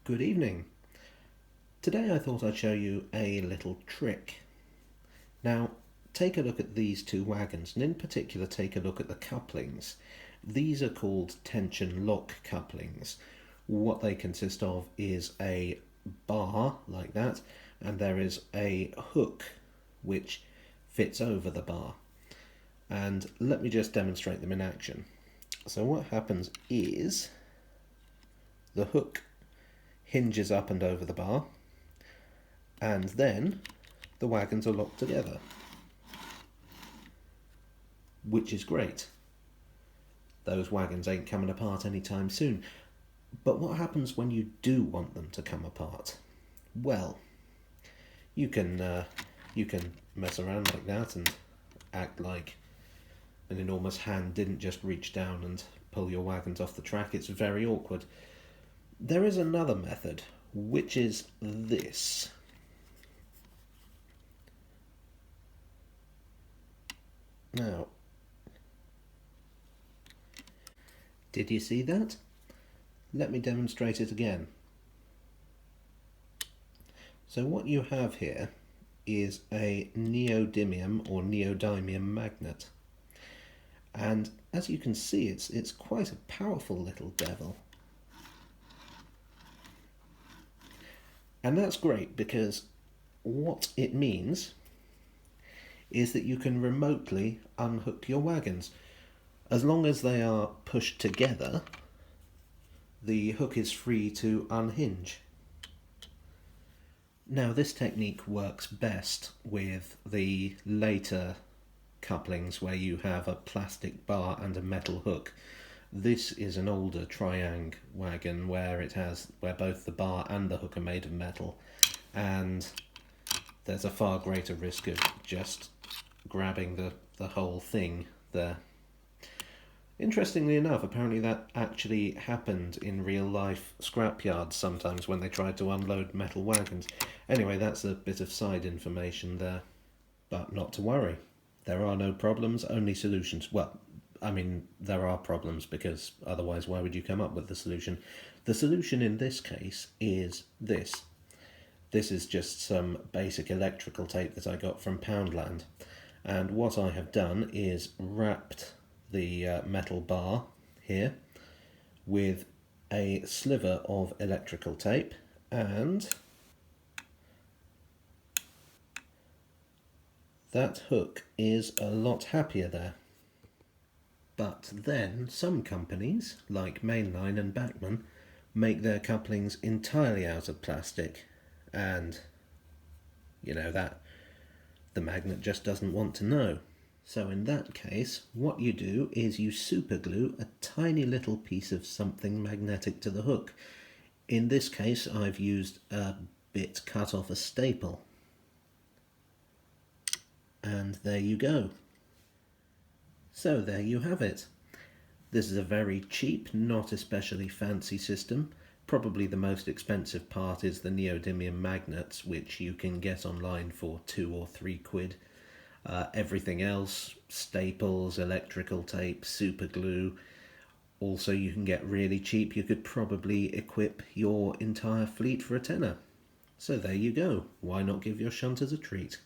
Good evening. Today I thought I'd show you a little trick. Now, take a look at these two wagons, and in particular take a look at the couplings. These are called tension lock couplings. What they consist of is a bar like that, and there is a hook which fits over the bar. And let me just demonstrate them in action. So what happens is the hook hinges up and over the bar, and then the wagons are locked together, which is great. Those wagons ain't coming apart anytime soon. But what happens when you do want them to come apart? Well, you can mess around like that and act like an enormous hand didn't just reach down and pull your wagons off the track. It's very awkward. There is another method, which is this. Now, did you see that? Let me demonstrate it again. So what you have here is a neodymium or neodymium magnet. And as you can see, it's quite a powerful little devil. And that's great because what it means is that you can remotely unhook your wagons. As long as they are pushed together, the hook is free to unhinge. Now, this technique works best with the later couplings where you have a plastic bar and a metal hook. This is an older triangle wagon where both the bar and the hook are made of metal, and there's a far greater risk of just grabbing the whole thing there. Interestingly enough, apparently that actually happened in real life scrapyards sometimes when they tried to unload metal wagons. Anyway, that's a bit of side information there. But not to worry. There are no problems, only solutions. Well, I mean, there are problems because otherwise why would you come up with the solution? The solution in this case is this. This is just some basic electrical tape that I got from Poundland. And what I have done is wrapped the metal bar here with a sliver of electrical tape, and that hook is a lot happier there. But then some companies, like Mainline and Bachmann, make their couplings entirely out of plastic, and that the magnet just doesn't want to know. So in that case, what you do is you superglue a tiny little piece of something magnetic to the hook. In this case, I've used a bit cut off a staple. And there you go. So there you have it. This is a very cheap, not especially fancy system. Probably the most expensive part is the neodymium magnets, which you can get online for £2 or £3. Everything else, staples, electrical tape, super glue, also you can get really cheap. You could probably equip your entire fleet for a tenner. So there you go. Why not give your shunters a treat?